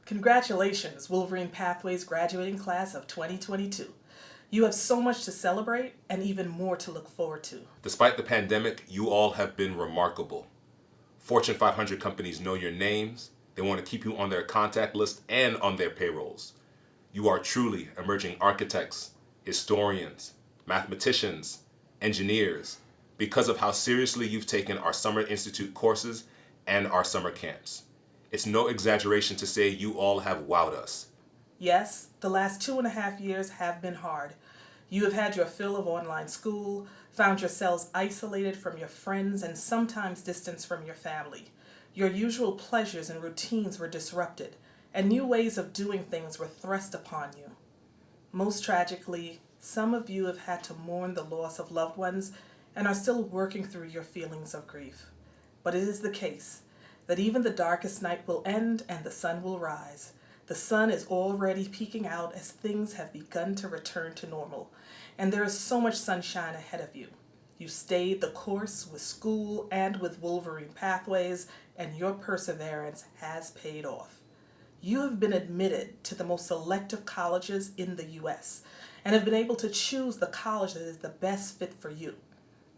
Congratulations, Wolverine Pathways graduating class of 2022. You have so much to celebrate and even more to look forward to. Despite the pandemic, you all have been remarkable. Fortune 500 companies know your names. They want to keep you on their contact list and on their payrolls. You are truly emerging architects, historians, mathematicians, engineers, because of how seriously you've taken our Summer Institute courses and our summer camps. It's no exaggeration to say you all have wowed us. Yes, the last 2.5 years have been hard. You have had your fill of online school, found yourselves isolated from your friends and sometimes distanced from your family. Your usual pleasures and routines were disrupted, and new ways of doing things were thrust upon you. Most tragically, some of you have had to mourn the loss of loved ones and are still working through your feelings of grief. But it is the case that even the darkest night will end and the sun will rise. The sun is already peeking out as things have begun to return to normal, and there is so much sunshine ahead of you. You stayed the course with school and with Wolverine Pathways, and your perseverance has paid off. You have been admitted to the most selective colleges in the U.S. and have been able to choose the college that is the best fit for you.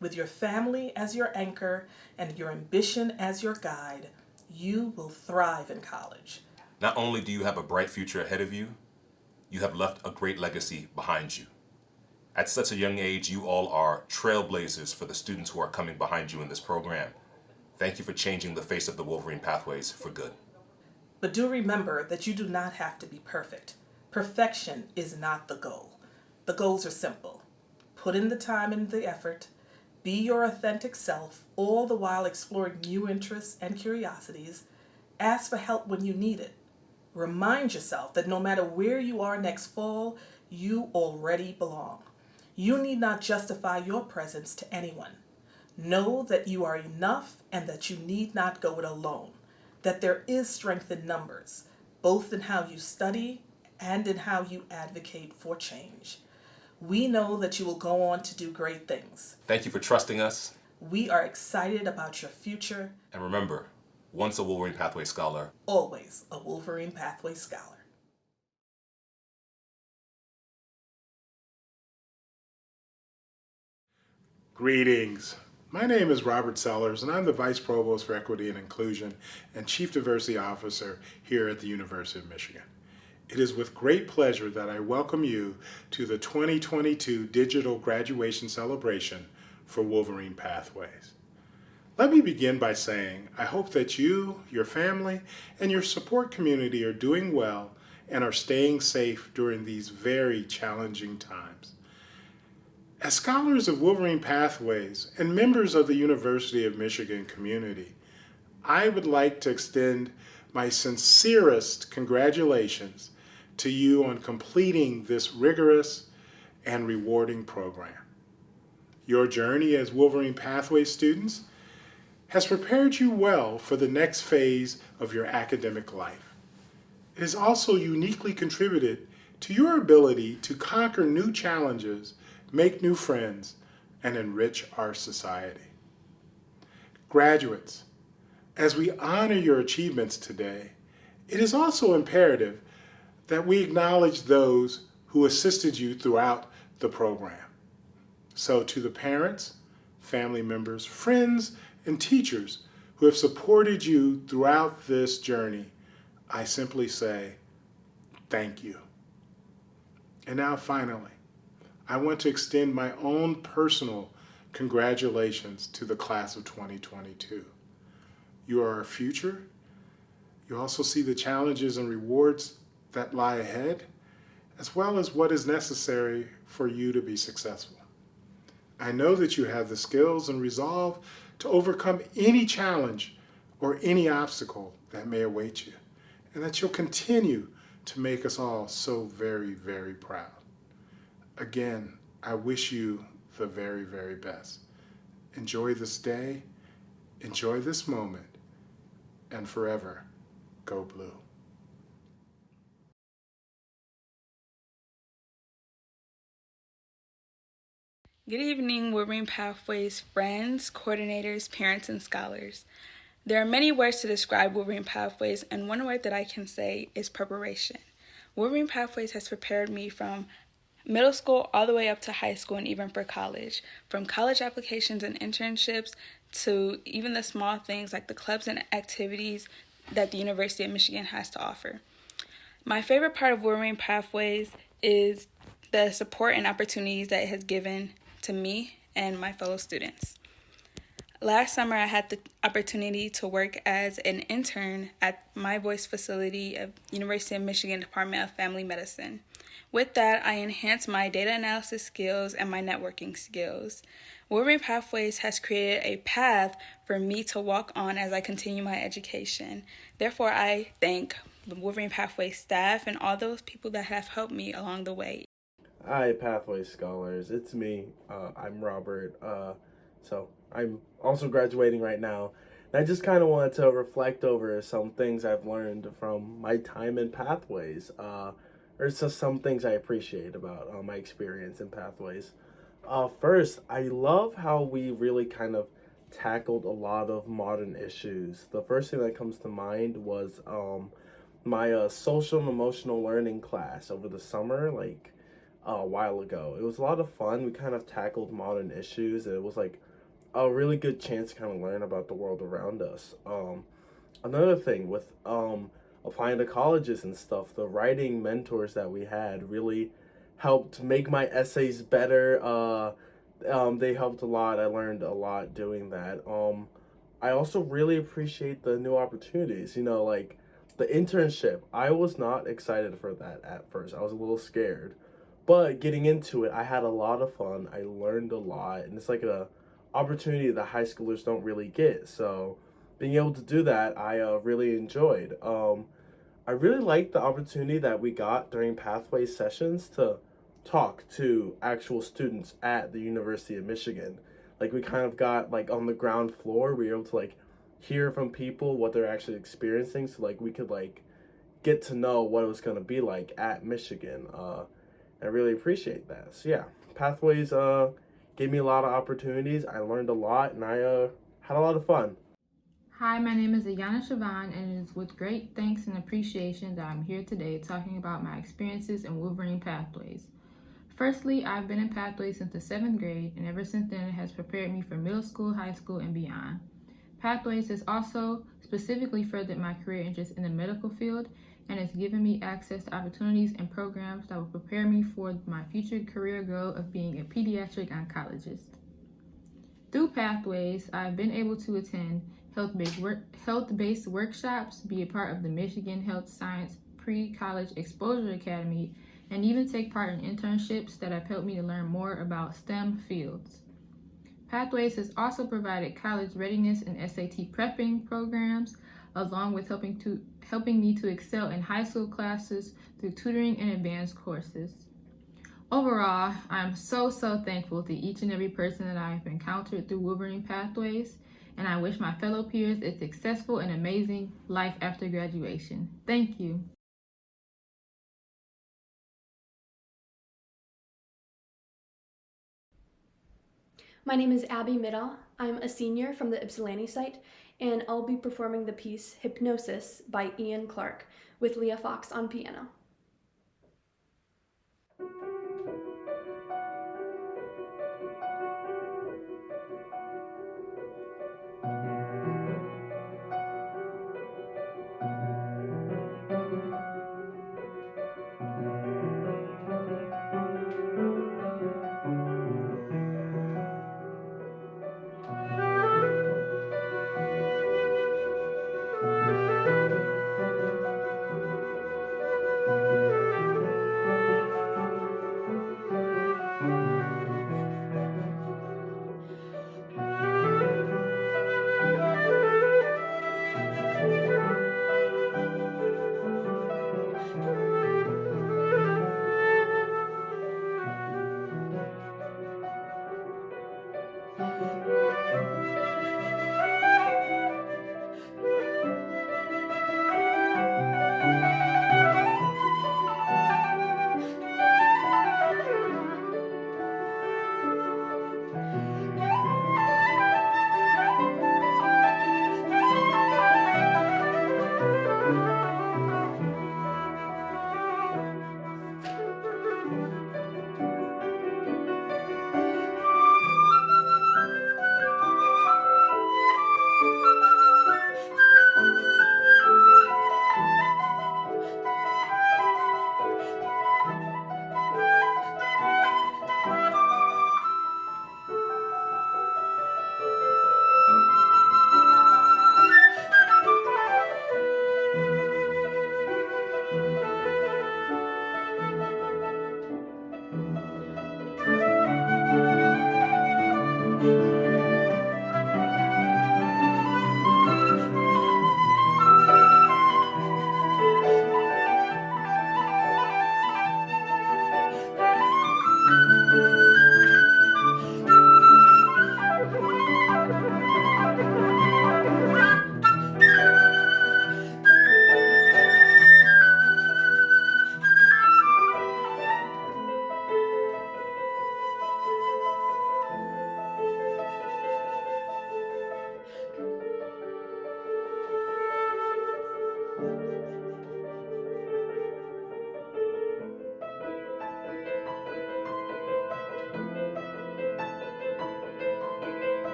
With your family as your anchor and your ambition as your guide, you will thrive in college. Not only do you have a bright future ahead of you, you have left a great legacy behind you. At such a young age, you all are trailblazers for the students who are coming behind you in this program. Thank you for changing the face of the Wolverine Pathways for good. But do remember that you do not have to be perfect. Perfection is not the goal. The goals are simple. Put in the time and the effort. Be your authentic self, all the while exploring new interests and curiosities. Ask for help when you need it. Remind yourself that no matter where you are next fall, you already belong. You need not justify your presence to anyone. Know that you are enough and that you need not go it alone. That there is strength in numbers, both in how you study and in how you advocate for change. We know that you will go on to do great things. Thank you for trusting us. We are excited about your future. And remember, once a Wolverine Pathway Scholar, Always a Wolverine Pathway Scholar. Greetings. My name is Robert Sellers, and I'm the Vice Provost for Equity and Inclusion and Chief Diversity Officer here at the University of Michigan. It is with great pleasure that I welcome you to the 2022 Digital Graduation Celebration for Wolverine Pathways. Let me begin by saying I hope that you, your family, and your support community are doing well and are staying safe during these very challenging times. As scholars of Wolverine Pathways and members of the University of Michigan community, I would like to extend my sincerest congratulations to you on completing this rigorous and rewarding program. Your journey as Wolverine Pathways students has prepared you well for the next phase of your academic life. It has also uniquely contributed to your ability to conquer new challenges, make new friends, and enrich our society. Graduates, as we honor your achievements today, it is also imperative that we acknowledge those who assisted you throughout the program. So to the parents, family members, friends, and teachers who have supported you throughout this journey, I simply say, thank you. And now finally, I want to extend my own personal congratulations to the class of 2022. You are our future. You also see the challenges and rewards that lie ahead, as well as what is necessary for you to be successful. I know that you have the skills and resolve to overcome any challenge or any obstacle that may await you, and that you'll continue to make us all so very, very proud. Again, I wish you the very, very best. Enjoy this day, enjoy this moment, and forever go blue. Good evening, Wolverine Pathways friends, coordinators, parents, and scholars. There are many words to describe Wolverine Pathways, and one word that I can say is preparation. Wolverine Pathways has prepared me from middle school all the way up to high school and even for college. From college applications and internships to even the small things like the clubs and activities that the University of Michigan has to offer. My favorite part of Wolverine Pathways is the support and opportunities that it has given to me and my fellow students. Last summer, I had the opportunity to work as an intern at my voice facility of University of Michigan Department of Family Medicine. With that, I enhanced my data analysis skills and my networking skills. Wolverine Pathways has created a path for me to walk on as I continue my education. Therefore, I thank the Wolverine Pathways staff and all those people that have helped me along the way. Hi, Pathways Scholars. It's me. I'm Robert. So I'm also graduating right now. And I just kind of wanted to reflect over some things I've learned from my time in Pathways. Or just some things I appreciate about my experience in Pathways. First, I love how we really kind of tackled a lot of modern issues. The first thing that comes to mind was my social and emotional learning class over the summer, like a while ago. It was a lot of fun. We kind of tackled modern issues, and it was like a really good chance to kind of learn about the world around us. Another thing with applying to colleges and stuff, the writing mentors that we had really helped make my essays better. They helped a lot. I learned a lot doing that. I also really appreciate the new opportunities. Like the internship. I was not excited for that at first. I was a little scared. But getting into it, I had a lot of fun. I learned a lot, and it's like a opportunity that high schoolers don't really get. So being able to do that, I really enjoyed. I really liked the opportunity that we got during Pathway sessions to talk to actual students at the University of Michigan. Like we kind of got like on the ground floor, we were able to like hear from people what they're actually experiencing, so like we could like get to know what it was going to be like at Michigan. I really appreciate that. So yeah, Pathways gave me a lot of opportunities. I learned a lot, and I had a lot of fun. Hi, my name is Ayana Siobhan, and it is with great thanks and appreciation that I'm here today talking about my experiences in Wolverine Pathways. Firstly, I've been in Pathways since the 7th grade, and ever since then it has prepared me for middle school, high school, and beyond. Pathways has also specifically furthered my career interest in the medical field and has given me access to opportunities and programs that will prepare me for my future career goal of being a pediatric oncologist. Through Pathways, I've been able to attend health-based workshops, be a part of the Michigan Health Science Pre-College Exposure Academy, and even take part in internships that have helped me to learn more about STEM fields. Pathways has also provided college readiness and SAT prepping programs, along with helping me to excel in high school classes through tutoring and advanced courses. Overall, I'm so thankful to each and every person that I've encountered through Wolverine Pathways, and I wish my fellow peers a successful and amazing life after graduation. Thank you. My name is Abby Middle. I'm a senior from the Ypsilanti site, and I'll be performing the piece Hypnosis by Ian Clark with Leah Fox on piano.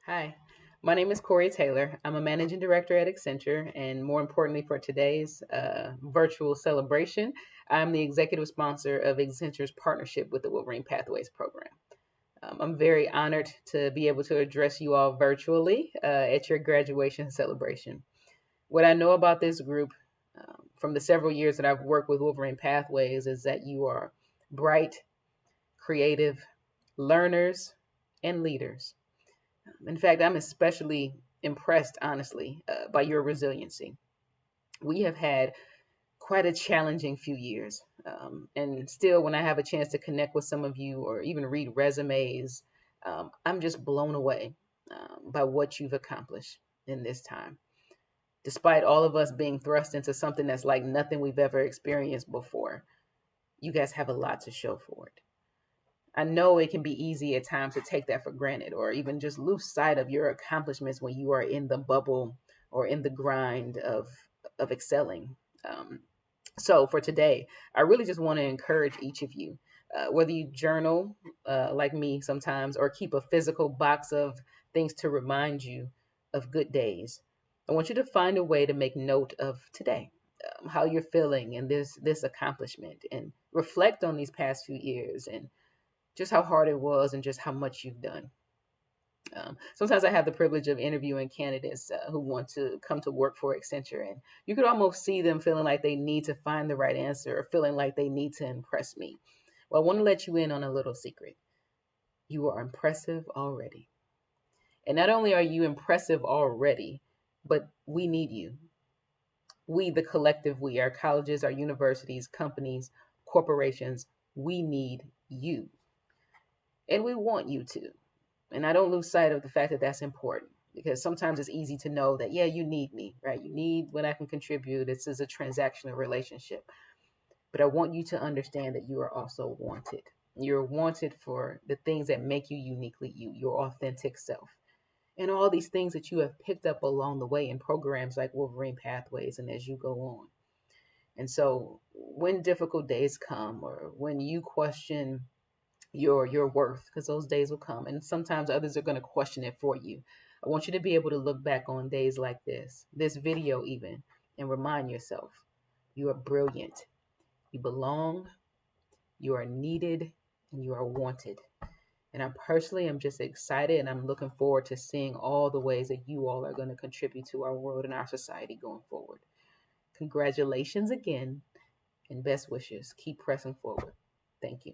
Hi, my name is Corey Taylor. I'm a managing director at Accenture, and more importantly, for today's virtual celebration, I'm the executive sponsor of Accenture's partnership with the Wolverine Pathways program. I'm very honored to be able to address you all virtually at your graduation celebration. What I know about this group from the several years that I've worked with Wolverine Pathways is that you are bright, creative, learners, and leaders. In fact, I'm especially impressed, honestly, by your resiliency. We have had quite a challenging few years. And still, when I have a chance to connect with some of you or even read resumes, I'm just blown away by what you've accomplished in this time. Despite all of us being thrust into something that's like nothing we've ever experienced before, you guys have a lot to show for it. I know it can be easy at times to take that for granted or even just lose sight of your accomplishments when you are in the bubble or in the grind of excelling. So for today, I really just want to encourage each of you, whether you journal like me sometimes or keep a physical box of things to remind you of good days. I want you to find a way to make note of today, how you're feeling and this accomplishment, and reflect on these past few years and just how hard it was and just how much you've done. Sometimes I have the privilege of interviewing candidates who want to come to work for Accenture, and you could almost see them feeling like they need to find the right answer or feeling like they need to impress me. Well, I want to let you in on a little secret. You are impressive already. And not only are you impressive already, but we need you. We, the collective, we, our colleges, our universities, companies, corporations, we need you. And we want you to. And I don't lose sight of the fact that that's important, because sometimes it's easy to know that, yeah, you need me, right? You need what I can contribute. This is a transactional relationship. But I want you to understand that you are also wanted. You're wanted for the things that make you uniquely you, your authentic self. And all these things that you have picked up along the way in programs like Wolverine Pathways and as you go on. And so when difficult days come or when you question your worth, because those days will come and sometimes others are going to question it for you, I want you to be able to look back on days like this video even, and remind yourself you are brilliant, you belong, you are needed, and you are wanted. And I personally am just excited, and I'm looking forward to seeing all the ways that you all are going to contribute to our world and our society going forward. Congratulations again, and best wishes. Keep pressing forward. Thank you.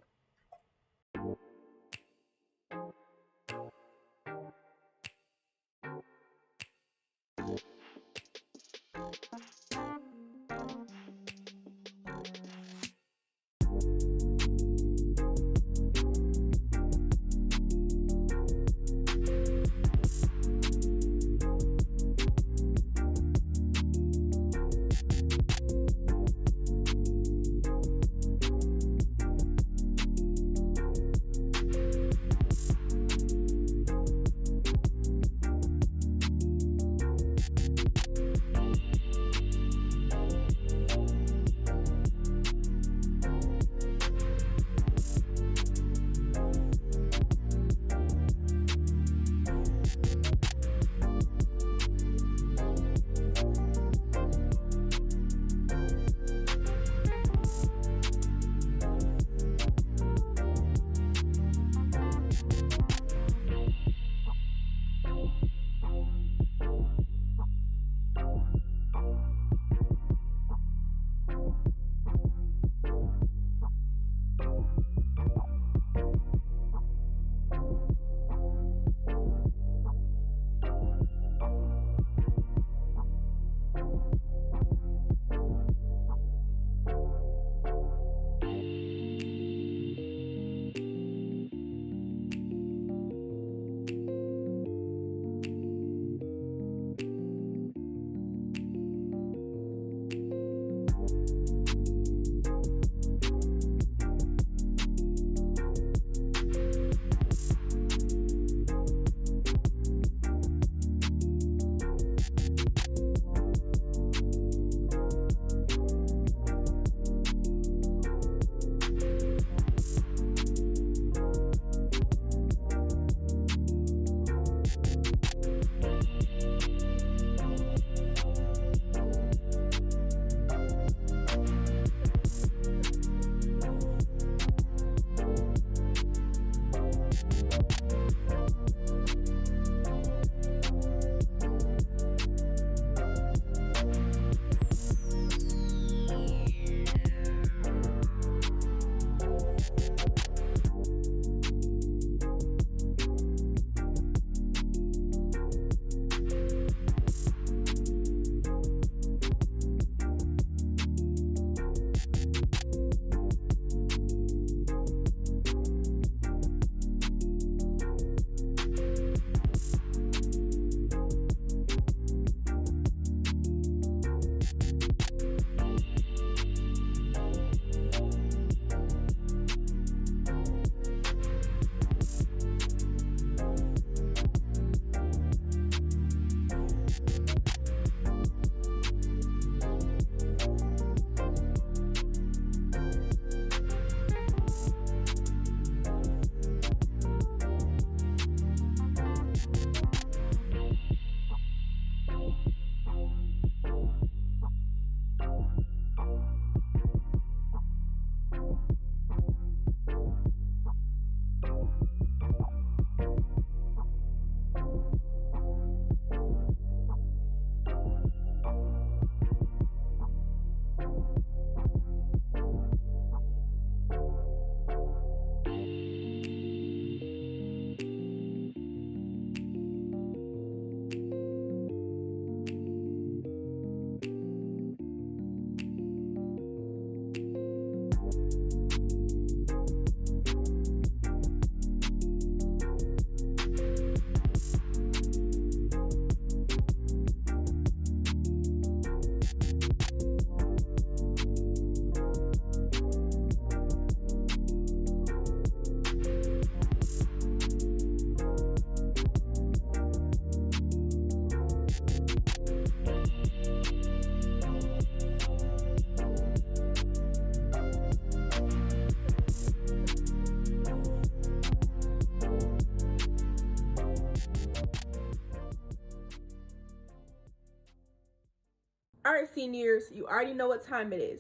All right, seniors, you already know what time it is.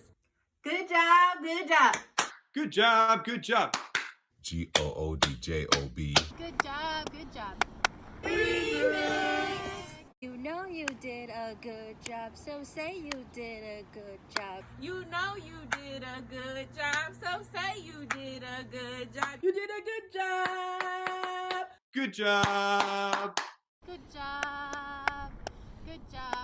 Good job, good job. Good job, good job. GOODJOB. Good job, good job. You know you did a good job, so say you did a good job. You know you did a good job, so say you did a good job. You did a good job. Good job. Good job. Good job.